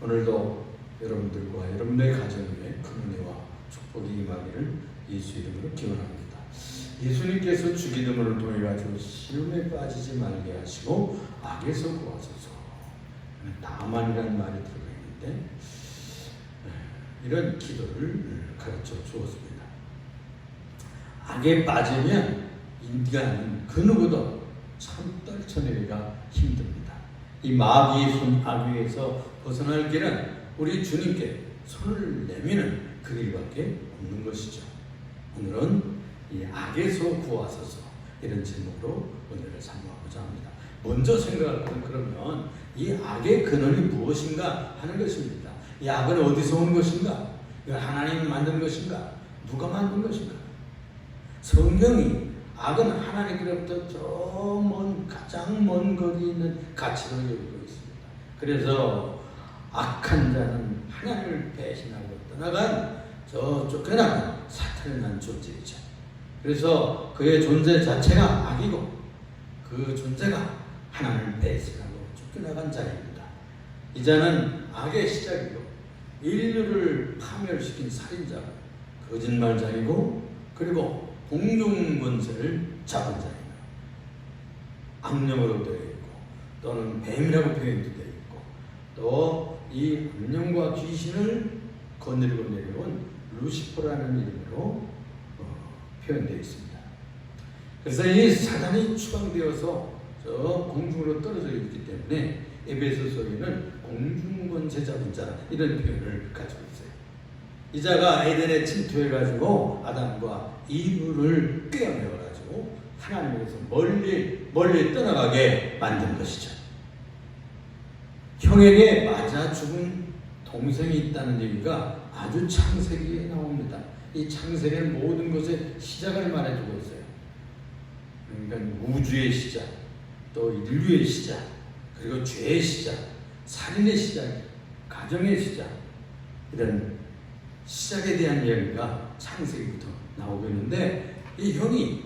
오늘도 여러분들과 여러분의 가정에 큰 은혜와 축복이 임하기를 예수 이름으로 기원합니다. 예수님께서 주기도문을 통해 가지고 시험에 빠지지 말게 하시고 악에서 구하소서. 다만이라는 말이 들어가 있는데 이런 기도를 가르쳐 주었습니다. 악에 빠지면 인간은 그 누구도 참 떨쳐내기가 힘듭니다. 이 마귀의 손 악에서 벗어날 길은 우리 주님께 손을 내미는 그 길밖에 없는 것이죠. 오늘은 이 악에서 구하소서 이런 제목으로 오늘을 사모하고자 합니다. 먼저 생각할 것은 그러면 이 악의 근원이 무엇인가 하는 것입니다. 이 악은 어디서 온 것인가? 이건 하나님이 만든 것인가? 누가 만든 것인가? 성경이 악은 하나님께로부터 저 가장 먼 거리에 있는 가치로 여기고 있습니다. 그래서 악한 자는 하나님을 배신하고 떠나간 저 쫓겨나간 사탄이라는 존재이죠. 그래서 그의 존재 자체가 악이고 그 존재가 하나님을 배신하고 쫓겨나간 자입니다. 이 자는 악의 시작이고 인류를 파멸시킨 살인자고 거짓말자이고 그리고 공중권세를 잡은 자입니다. 악령으로 되어 있고 또는 뱀이라고 표현도 되어 있고 또 이 악령과 귀신을 거느리고 내려온 루시퍼라는 이름으로 표현되어 있습니다. 그래서 이 사단이 추방되어서 저 공중으로 떨어져 있기 때문에 에베소서에는 공중권세 잡은 자 이런 표현을 가지고 있어요. 이 자가 에덴에 침투해가지고 아담과 이브를 꿰어내어가지고 하나님에게서 멀리 떠나가게 만든 것이죠. 형에게 맞아 죽은 동생이 있다는 얘기가 아주 창세기에 나옵니다. 이 창세기는 모든 것의 시작을 말해주고 있어요. 그러니까 우주의 시작, 또 인류의 시작, 그리고 죄의 시작, 살인의 시작, 가정의 시작 이런 시작에 대한 이야기가 창세기부터 나오고 있는데 이 형이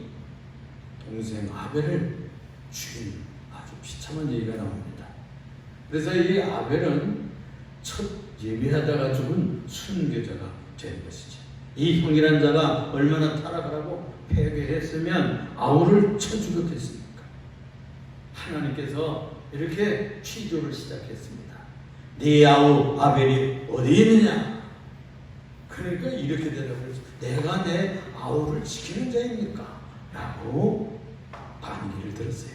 동생 아벨을 죽인 아주 비참한 얘기가 나옵니다. 그래서 이 아벨은 첫 예배하다가 죽은 순교자가 된 것이죠. 이 형이란 자가 얼마나 타락하고 패배했으면 아우를 쳐 죽였겠습니까? 하나님께서 이렇게 취조를 시작했습니다. 네 아우 아벨이 어디 있느냐? 그러니까 이렇게 대답을 해서 내가 내 아우를 지키는 자입니까? 라고 반기를 들었어요.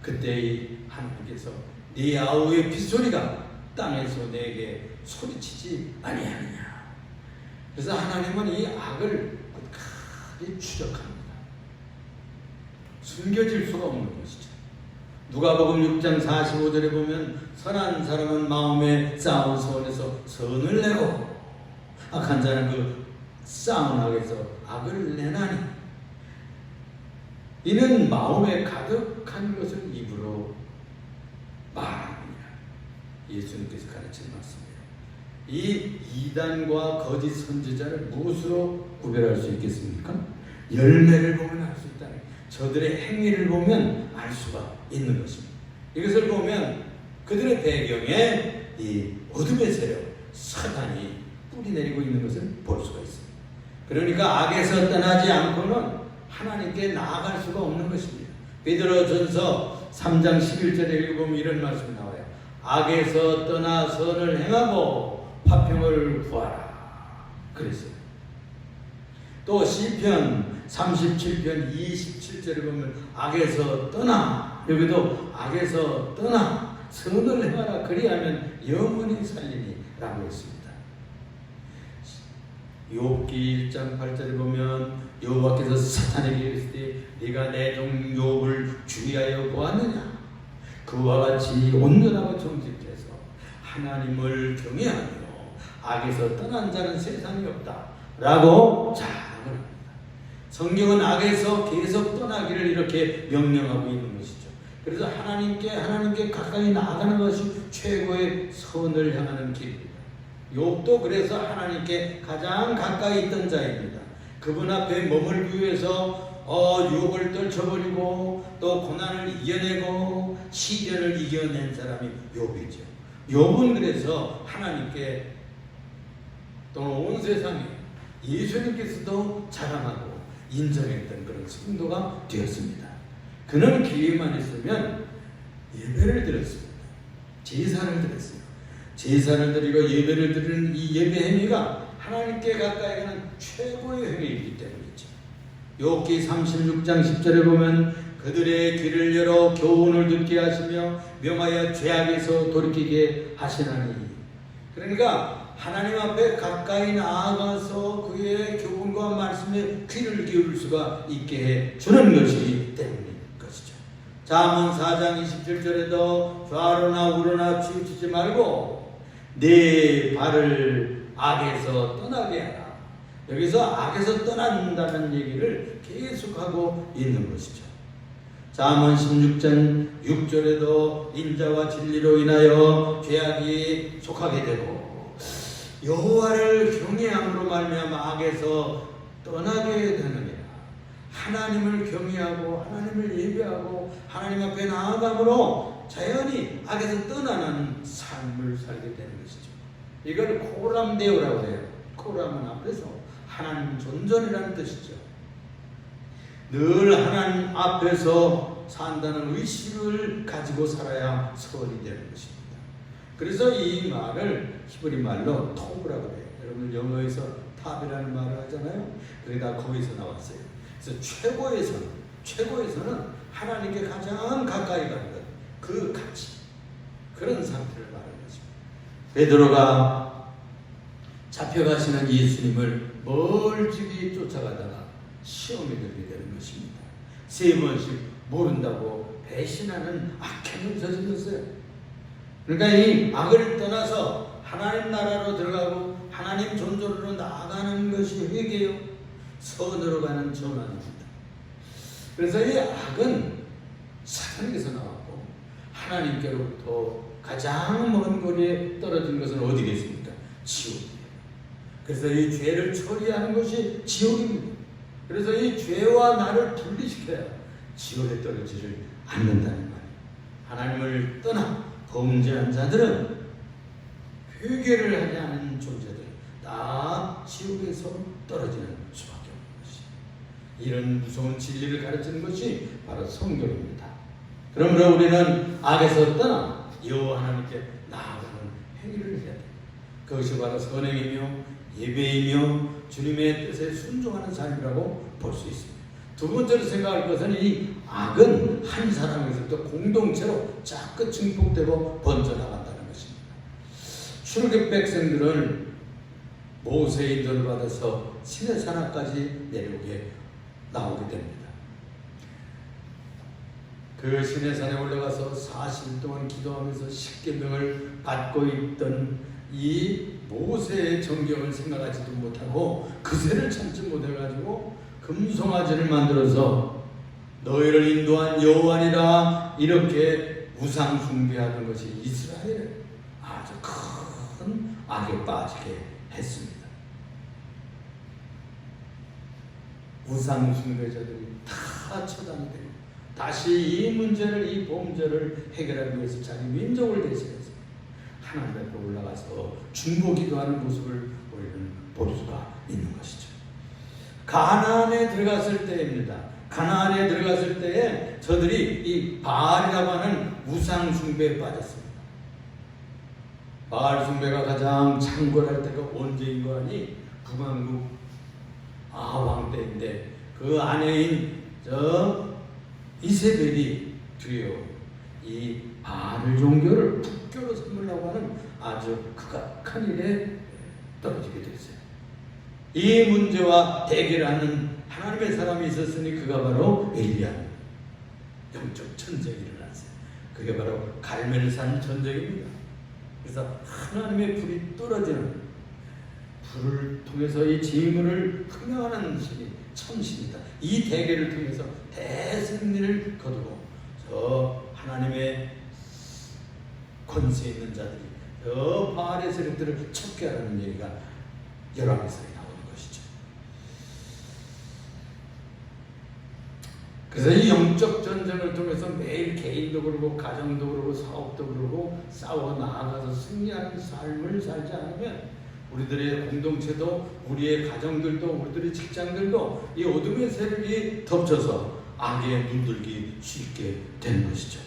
그때 하나님께서 네 아우의 핏소리가 땅에서 내게 소리치지 아니하느냐. 그래서 하나님은 이 악을 끝까지 추적합니다. 숨겨질 수가 없는 것이죠. 누가복음 6장 45절에 보면 선한 사람은 마음에 쌓은 선에서 선을 내고 악한 자는 그 쌓은 악에서 악을 내나니 이는 마음에 가득한 것을 입으로 말합니다. 예수님께서 가르친 말씀이에요. 이 이단과 거짓 선지자를 무엇으로 구별할 수 있겠습니까? 열매를 보면 알 수 있다는 거예요. 저들의 행위를 보면 알 수가 있는 것입니다. 이것을 보면 그들의 배경에 이 어둠의 세력, 사단이 뿌리 내리고 있는 것을 볼 수가 있습니다. 그러니까 악에서 떠나지 않고는 하나님께 나아갈 수가 없는 것입니다. 베드로전서 3장 11절에 읽어보면 이런 말씀이 나와요. 악에서 떠나 선을 행하고 화평을 구하라. 그랬어요. 또 시편 37편 27절에 보면 악에서 떠나, 여기도 악에서 떠나 선을 행하라. 그리하면 영원히 살리니 라고 했습니다. 욥기 1장 8절에 보면 여호와께서 사탄에게 이르시되 네가 내 종 욥을 주의하여 보았느냐? 그와 같이 온전하고 정직해서 하나님을 경외하며 악에서 떠난 자는 세상에 없다 라고 자랑을 합니다. 성경은 악에서 계속 떠나기를 이렇게 명령하고 있는 것이죠. 그래서 하나님께 가까이 나아가는 것이 최고의 선을 향하는 길입니다. 욥도 그래서 하나님께 가장 가까이 있던 자입니다. 그분 앞에 머물기 위해서 유혹을 떨쳐버리고 또 고난을 이겨내고 시련을 이겨낸 사람이 욥이죠. 욥은 그래서 하나님께 또는 온 세상에 예수님께서도 자랑하고 인정했던 그런 성도가 되었습니다. 그는 기회만 있으면 예배를 드렸습니다. 제사를 드렸어요. 제사를 드리고 예배를 드리는 이 예배 행위가 하나님께 가까이 가는 최고의 행위이기 때문이죠. 욥기 36장 10절에 보면 그들의 귀를 열어 교훈을 듣게 하시며 명하여 죄악에서 돌이키게 하시나니. 그러니까 하나님 앞에 가까이 나아가서 그의 교훈과 말씀에 귀를 기울일 수가 있게 해 주는 것이기 때문인 것이죠. 잠언 4장 27절에도 좌로나 우로나 치우치지 말고 내 발을 악에서 떠나게 하라. 여기서 악에서 떠난다는 얘기를 계속하고 있는 것이죠. 잠언 16장 6절에도 인자와 진리로 인하여 죄악이 속하게 되고 여호와를 경외함으로 말미암아 악에서 떠나게 되느니라. 하나님을 경외하고 하나님을 예배하고 하나님 앞에 나아감으로 자연히 악에서 떠나는 삶을 살게 되는 것이죠. 이걸 코람데오라고 해요. 코람은 앞에서 하나님 존전이라는 뜻이죠. 늘 하나님 앞에서 산다는 의식을 가지고 살아야 서원이 되는 것입니다. 그래서 이 말을 히브리 말로 토브라고 해요. 여러분 영어에서 탑이라는 말을 하잖아요. 그게 다 거기서 나왔어요. 그래서 최고에서는 하나님께 가장 가까이 가는 것, 그 가치, 그런 상태를 말하는 것입니다. 베드로가 잡혀가시는 예수님을 멀찍이 쫓아가다가 시험에 들게 되는 것입니다. 3번씩 모른다고 배신하는 악행을 저질렀어요. 그러니까 이 악을 떠나서 하나님 나라로 들어가고 하나님 존재로 나아가는 것이 회개요. 선으로 가는 전환입니다. 그래서 이 악은 사탄에게서 나왔고 하나님께로부터 가장 먼 거리에 떨어진 것은 어디겠습니까? 지옥이에요. 그래서 이 죄를 처리하는 것이 지옥입니다. 그래서 이 죄와 나를 분리시켜야 지옥에 떨어지를 않는다는 말이에요. 하나님을 떠나 범죄한 자들은 회개를 하지 않은 존재들 다 지옥에서 떨어지는 수밖에 없는 것입니다. 이런 무서운 진리를 가르치는 것이 바로 성경입니다. 그러므로 우리는 악에서 떠나 여호와 하나님께 나아가는 행위를 해야 됩니다. 그것이 바로 선행이며 예배이며 주님의 뜻에 순종하는 삶이라고 볼 수 있습니다. 두 번째로 생각할 것은 이 악은 한 사람에서부터 공동체로 자꾸 증폭되고 번져나간다는 것입니다. 출애굽 백성들은 모세의 인도를 받아서 시내산까지 내려오게 나오게 됩니다. 그 시내산에 올라가서 40일 동안 기도하면서 십계명을 받고 있던 이 모세의 정경을 생각하지도 못하고 그새를 참지 못해가지고 금송아지를 만들어서 너희를 인도한 여호와니라 이렇게 우상 숭배하는 것이 이스라엘을 아주 큰 악에 빠지게 했습니다. 우상 숭배자들이 다 처단이 되고 다시 이 문제를, 이 범죄를 해결하기 위해서 자기 민족을 대신해서 하나님 앞에 올라가서 중보기도하는 모습을 우리는 볼 수가 있는 것이죠. 가나안에 들어갔을 때입니다. 가나안에 들어갔을 때에 저들이 이 바알이라고 하는 우상 숭배에 빠졌습니다. 바알 숭배가 가장 창궐할 때가 언제인 거 아니? 북왕국 아왕 때인데 그 아내인 이세벨이 드디어 이 바알 종교를 국교로 삼으려고 하는 아주 극악한 일에 떨어지게 됐어요. 이 문제와 대결하는 하나님의 사람이 있었으니 그가 바로 엘리야입니다. 영적 전쟁이 일어났어요. 그게 바로 갈멜산 전쟁입니다. 그래서 하나님의 불이 떨어지는 불을 통해서 이 재물을 흠명하는 신이 참신이다. 이 대결을 통해서 대승리를 거두고 저 하나님의 권세 있는 자들이 저 바알의 세력들을 척결하는 얘기가 열왕기서에 나오는 것이죠. 그래서 이 영적 전쟁을 통해서 매일 개인도 그러고 가정도 그러고 사업도 그러고 싸워 나아가서 승리하는 삶을 살지 않으면 우리들의 공동체도 우리의 가정들도 우리들의 직장들도 이 어둠의 세력이 덮쳐서 악에 물들기 쉽게 되는 것이죠.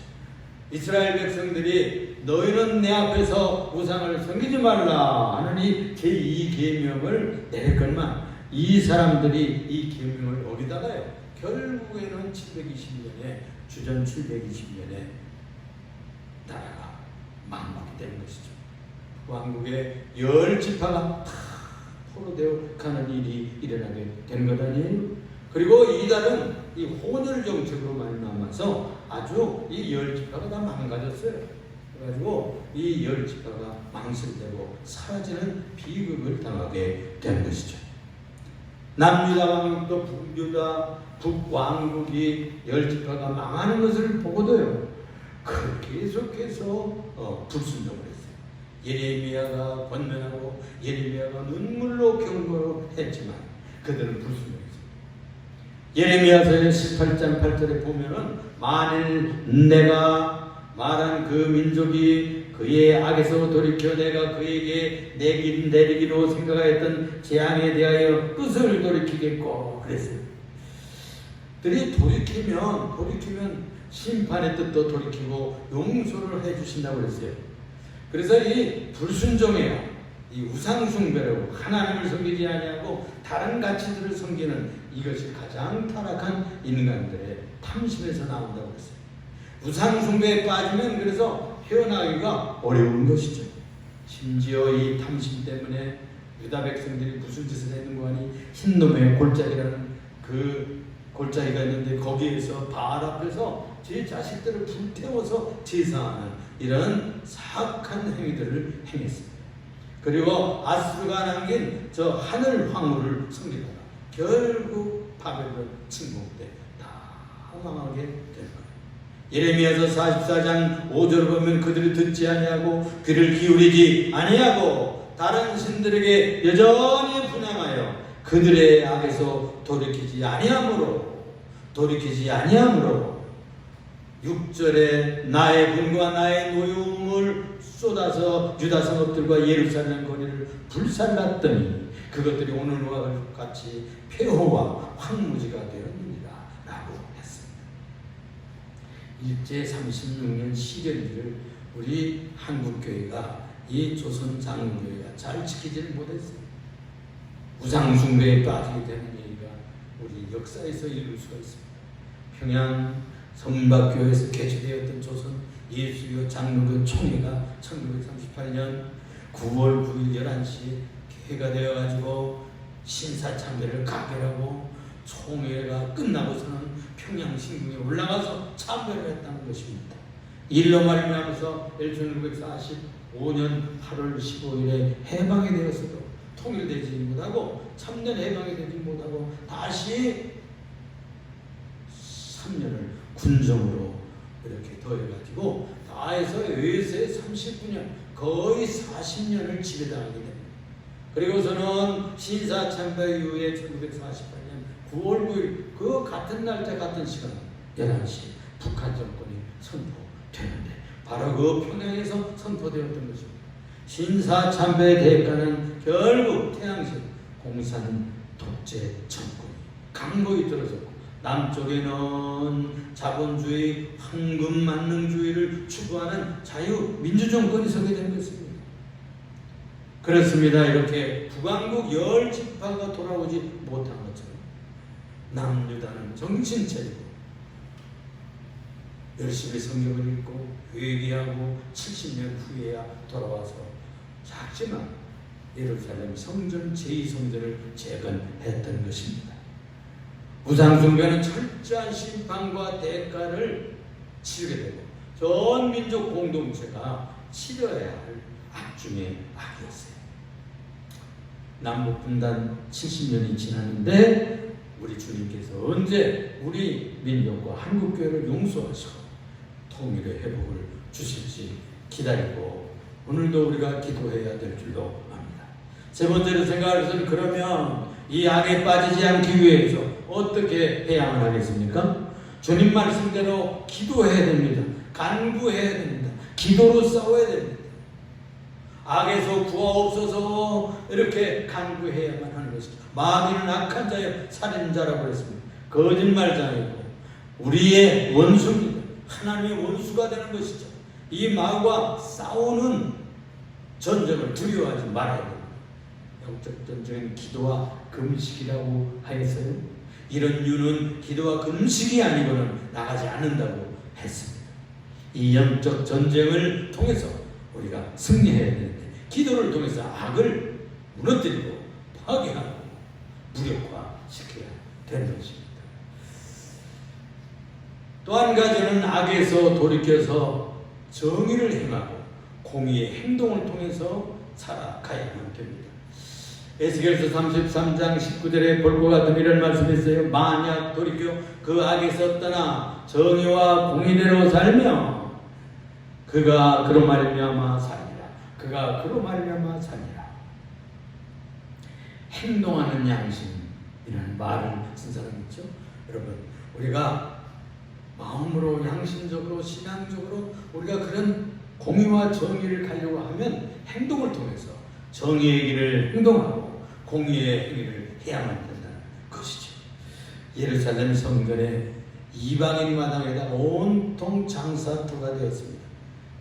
이스라엘 백성들이 너희는 내 앞에서 우상을 섬기지 말라 하는 이 제2계명을 내렸건만 이 사람들이 이 계명을 어기다가요 결국에는 720년에 주전 720년에 나라가 망하게 되는 것이죠. 왕국의 10지파가 다 포로되어 가는 일이 일어나게 된 것 아니에요. 그리고 이달은 이 혼혈 정책으로 많이 남아서 아주 이 10지파가 다 망가졌어요. 그래가지고 이 10지파가 망신되고 사라지는 비극을 당하게 된 것이죠. 남유다 왕국도 북유다 북왕국이 10지파가 망하는 것을 보고도요 계속해서 불순종을 했어요. 예레미야가 권면하고 예레미야가 눈물로 경고했지만 그들은 불순종했어요. 예레미야서의 18장 8절에 보면은 만일 내가 말한 그 민족이 그의 악에서 돌이켜 내가 그에게 내리기로 생각하였던 재앙에 대하여 뜻을 돌이키겠고 그랬어요. 들이 돌이키면 심판의 뜻도 돌이키고 용서를 해주신다고 그랬어요. 그래서 이 불순종이에요. 이 우상숭배라고 하나님을 섬기지 아니하고 다른 가치들을 섬기는 이것이 가장 타락한 인간들의 탐심에서 나온다고 했어요. 우상숭배에 빠지면 그래서 헤어나기가 어려운 것이죠. 심지어 이 탐심 때문에 유다 백성들이 무슨 짓을 했는 거 아니 흰놈의 골짜기라는 그 골짜기가 있는데 거기에서 바알 앞에서 제 자식들을 불태워서 제사하는 이런 사악한 행위들을 행했습니다. 그리고 아수르가 남긴 저 하늘 황후를 섬기다가 결국 바벨론 침공 때 다 망하게 된 거예요. 예레미야서 44장 5절을 보면 그들이 듣지 아니하고 귀를 기울이지 아니하고 다른 신들에게 여전히 분향하여 그들의 악에서 돌이키지 아니하므로 6절에 나의 분과 나의 노여움을 쏟아서 유다 성읍들과 예루살렘 거리를 불살랐더니 그것들이 오늘과 같이 폐허와 황무지가 되었느니라 라고 했습니다. 일제 36년 시련기를 우리 한국교회가 이 조선장로교회가 잘 지키지를 못했어요. 우상숭배에 빠지게 되는 얘기가 우리 역사에서 이룰 수가 있습니다. 평양 성박교회에서 개최되었던 조선 예수교 장로교 총회가 1938년 9월 9일 11시에 개회가 되어가지고 신사참배를 가결하고 총회가 끝나고서는 평양 신궁에 올라가서 참배를 했다는 것입니다. 일로 말미암아서 1945년 8월 15일에 해방이 되었어도 통일되지 못하고 참된 해방이 되지 못하고 다시 3년을 군정으로 이렇게 더해가지고 다 해서 외세 39년 거의 40년을 지배당하게 됩니다. 그리고서는 신사참배 이후에 1948년 9월 9일 그 같은 날짜 같은 시간 11시 북한 정권이 선포되는데 바로 그 평양에서 선포되었던 것입니다. 신사참배의 대가는 결국 태양신 공산 독재 정권이 강력히 들어섰고 남쪽에는 자본주의, 황금만능주의를 추구하는 자유민주정권이 서게 된 것입니다. 그렇습니다. 이렇게 북왕국 10지파가 돌아오지 못한 것처럼 남유다는 정신 차리고 열심히 성경을 읽고 회개하고 70년 후에야 돌아와서 작지만 예루살렘 성전 제2성전을 재건했던 것입니다. 우상숭배는 철저한 심판과 대가를 치르게 되고 전 민족 공동체가 치러야 할 악 중의 악이었어요. 남북분단 70년이 지났는데 우리 주님께서 언제 우리 민족과 한국교회를 용서하시고 통일의 회복을 주실지 기다리고 오늘도 우리가 기도해야 될 줄로 압니다. 세 번째로 생각해서는 그러면 이 악에 빠지지 않기 위해서 어떻게 해야만 하겠습니까? 주님 말씀대로 기도해야 됩니다. 간구해야 됩니다. 기도로 싸워야 됩니다. 악에서 구하옵소서 이렇게 간구해야만 하는 것이죠. 마귀는 악한 자여 살인자라고 했습니다. 거짓말장이고 우리의 원수입니다. 하나님의 원수가 되는 것이죠. 이 마귀와 싸우는 전쟁을 두려워하지 말아야 됩니다. 영적 전쟁은 기도와 금식이라고 하였어요. 이런 이유는 기도와 금식이 아니고는 나가지 않는다고 했습니다. 이 영적 전쟁을 통해서 우리가 승리해야 되는데 기도를 통해서 악을 무너뜨리고 파괴하고 무력화시켜야 되는 것입니다. 또 한 가지는 악에서 돌이켜서 정의를 행하고 공의의 행동을 통해서 살아가야만 됩니다. 에스겔서 33장 19절에 볼것 같은 이런 말씀이 있어요. 만약 돌이켜 그 악에서 떠나 정의와 공의대로 살며 그가 그로 말미암아 살리라. 그가 그로 말미암아 살리라. 행동하는 양심이라는 말을 쓴 사람 있죠. 여러분, 우리가 마음으로 양심적으로 신앙적으로 우리가 그런 공의와 정의를 가려고 하면 행동을 통해서 정의의 길을 행동하고 공의의 행위를 해야만 된다는 것이죠. 예루살렘 성전에 이방인 마당에다 온통 장사터가 되었습니다.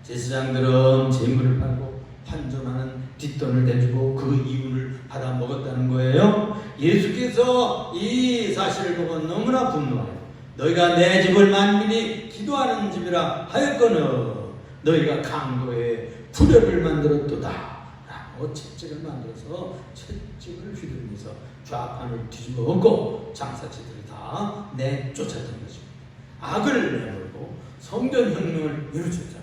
제사장들은 재물을 팔고 환전하는 뒷돈을 내주고 그 이윤을 받아 먹었다는 거예요. 예수께서 이 사실을 보고 너무나 분노하여 너희가 내 집을 만민이 기도하는 집이라 하였거늘 너희가 강도의 불효를 만들었도다 라고 채찍을 만들어서 채찍을 휘두르면서 좌판을 뒤집어 엎고 장사치들을 다 내쫓았던 것입니다. 악을 내몰고 성전혁명을 이루셨잖아요.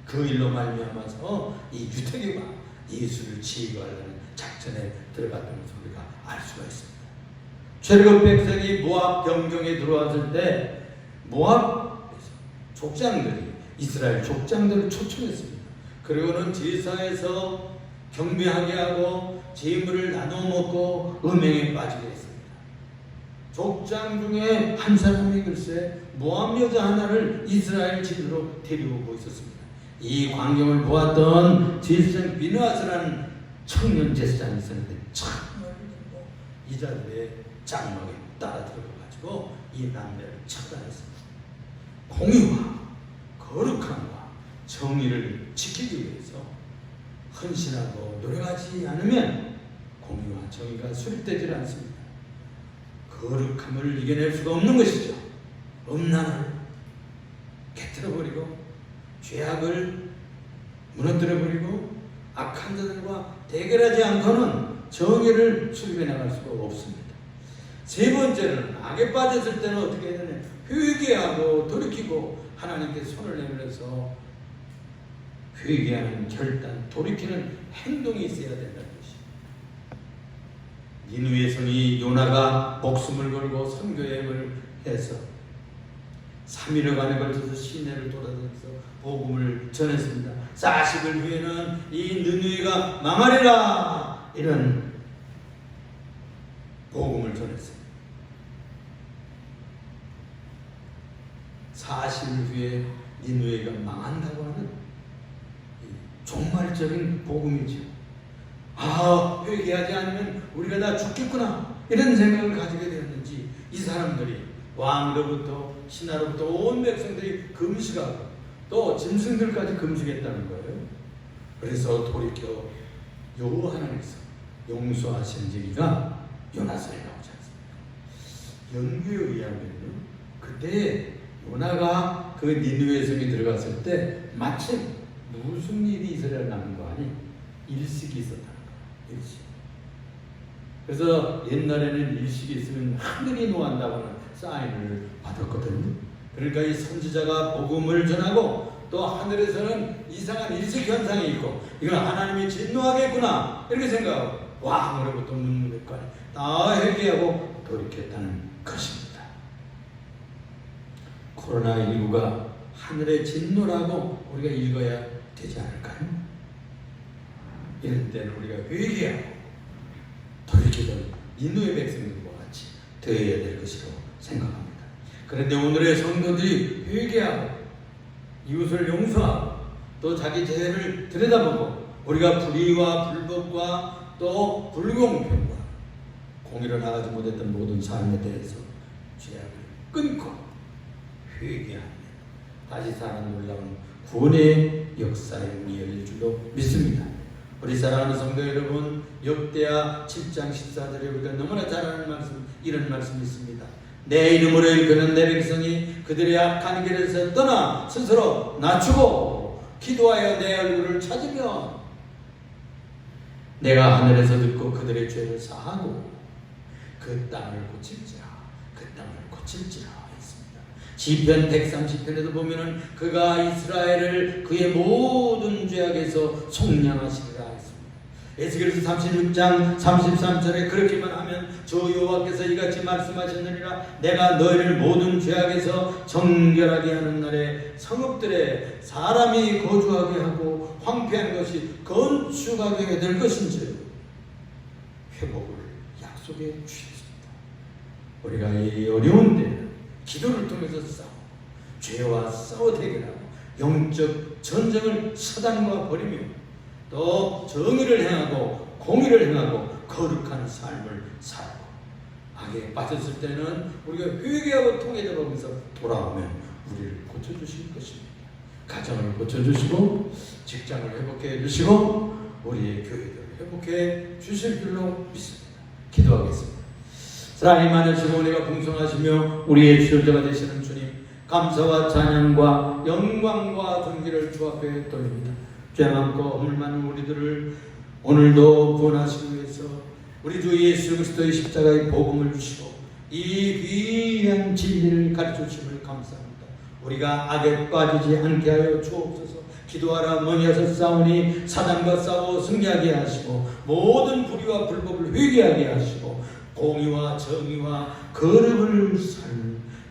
그 일로 말미암아서 이 유태계가 예수를 제거하려는 작전에 들어갔던 것을 우리가 알 수가 있습니다. 최고 백성이 모압 경경에 들어왔을 때 모압에서 족장들이 이스라엘 족장들을 초청했습니다. 그리고는 제사에서 경배하게 하고 재물을 나눠 먹고 음행에 빠지게 했습니다. 족장 중에 한 사람이 글쎄 모압 여자 하나를 이스라엘 집으로 데려오고 있었습니다. 이 광경을 보았던 제사장 비느하스라는 청년 제사장이 있었는데 창을 들고 이자들의 장막에 따라 들어가가지고 이 남매를 처단했습니다. 공의와 거룩함과 정의를 지키기 위해서 헌신하고 노력하지 않으면 공의와 정의가 수립되지 않습니다. 거룩함을 이겨낼 수가 없는 것이죠. 음란을 깨트려버리고 죄악을 무너뜨려버리고 악한 자들과 대결하지 않고는 정의를 수립해 나갈 수가 없습니다. 세 번째는 악에 빠졌을 때는 어떻게 해야 되냐? 회개하고 돌이키고 하나님께 손을 내밀어서 회개하는 결단, 돌이키는 행동이 있어야 된다는 것입니다. 니느웨 성이 요나가 목숨을 걸고 선교 여행을 해서 3일여간에 걸쳐서 시내를 돌아다니면서 복음을 전했습니다. 40일 후에는 이 니느웨가 망하리라 이런 복음을 전했습니다. 40일 후에 니느웨가 망한다고 하는 종말적인 복음이죠. 아, 회개하지 않으면 우리가 다 죽겠구나 이런 생각을 가지게 되었는지 이 사람들이 왕으로부터 신하로부터 온 백성들이 금식하고 또 짐승들까지 금식했다는 거예요. 그래서 돌이켜 여호와 하나님께서 용서하신 얘기가 요나서에 나오지 않습니까? 연구에 의하면요, 그때 요나가 그 니느웨 성에 들어갔을 때 마침 무슨 일이 이스라엘 남과니 일식이 있었다는 거예요. 일식. 그래서 옛날에는 일식이 있으면 하늘이 노한다고는 사인을 받았거든요. 그러니까 이 선지자가 복음을 전하고 또 하늘에서는 이상한 일식 현상이 있고 이건 하나님이 진노하겠구나 이렇게 생각하고 왕으로부터 문무백관이 다 회개하고 돌이켰다는 것입니다. 코로나19가 하늘의 진노라고 우리가 읽어야 되지 않을까요? 이런 때는 우리가 회개하고 돌이키던 니느웨 백성들과 같이 되어야 될 것이라고 생각합니다. 그런데 오늘의 성도들이 회개하고 이웃을 용서하고 또 자기 죄를 들여다보고 우리가 불의와 불법과 또 불공평과 공의를 나가지 못했던 모든 삶에 대해서 죄악을 끊고 회개하면 다시 사는 놀라운 구원의 역사의 문이 열릴 줄로 믿습니다. 우리 사랑하는 성도 여러분, 역대하 7장 14절에 우리가 너무나 잘 아는 말씀, 이런 말씀이 있습니다. 내 이름으로 일컫는 내 백성이 그들의 악한 길에서 떠나 스스로 낮추고 기도하여 내 얼굴을 찾으면 내가 하늘에서 듣고 그들의 죄를 사하고 그 땅을 고칠지라, 그 땅을 고칠지라 했습니다. 시편 130편에도 보면은 그가 이스라엘을 그의 모든 죄악에서 속량하시리라 했습니다. 에스겔서 36장 33절에 그렇게만 하면 주 여호와께서 이같이 말씀하셨느니라. 내가 너희를 모든 죄악에서 정결하게 하는 날에 성읍들에 사람이 거주하게 하고 황폐한 것이 건축하게 될 것인지 회복을 약속해 주셨습니다. 우리가 이 어려운 때는 기도를 통해서 싸워 죄와 싸워 대결하고 영적 전쟁을 사단과 벌이며 또 정의를 행하고 공의를 행하고 거룩한 삶을 살고 악에 빠졌을 때는 우리가 회개하고 통회되면서 돌아오면 우리를 고쳐주실 것입니다. 가정을 고쳐주시고 직장을 회복해 주시고 우리의 교회를 회복해 주실 줄로 믿습니다. 기도하겠습니다. 사랑이 많으시고 은혜가 풍성하시며 우리의 지도자가 되시는 주님, 감사와 찬양과 영광과 존귀를 주 앞에 돌립니다. 죄 많고 허물 많은 우리들을 오늘도 구원하시기 위해서 우리 주 예수 그리스도의 십자가의 복음을 주시고 이 귀한 진리를 가르쳐 주심을 감사합니다. 우리가 악에 빠지지 않게 하여 주옵소서. 기도하라 머니하서 싸우니 사단과 싸워 승리하게 하시고 모든 불의와 불법을 회개하게 하시고 공의와 정의와 거룩을 살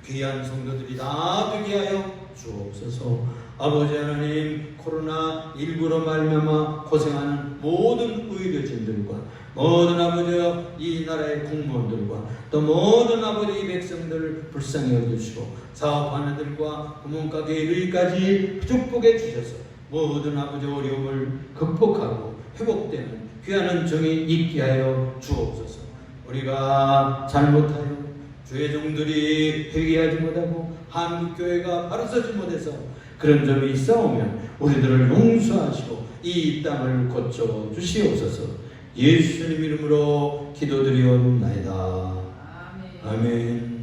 귀한 성도들이 다 되게 하여 주옵소서. 아버지 하나님, 코로나19로 말미암아 고생하는 모든 의료진들과 모든 아버지 이 나라의 공무원들과 또 모든 아버지 백성들을 불쌍히 여겨주시고 사업하는 들과 구멍가게 일까지 축복해 주셔서 모든 아버지 어려움을 극복하고 회복되는 귀한 은총이 있게 하여 주옵소서. 우리가 잘못하여 주의 종들이 회개하지 못하고 한국교회가 바로 서지 못해서 그런 점이 있어오면 우리들을 용서하시고 이 땅을 고쳐 주시옵소서. 예수님 이름으로 기도드리옵나이다. 아멘.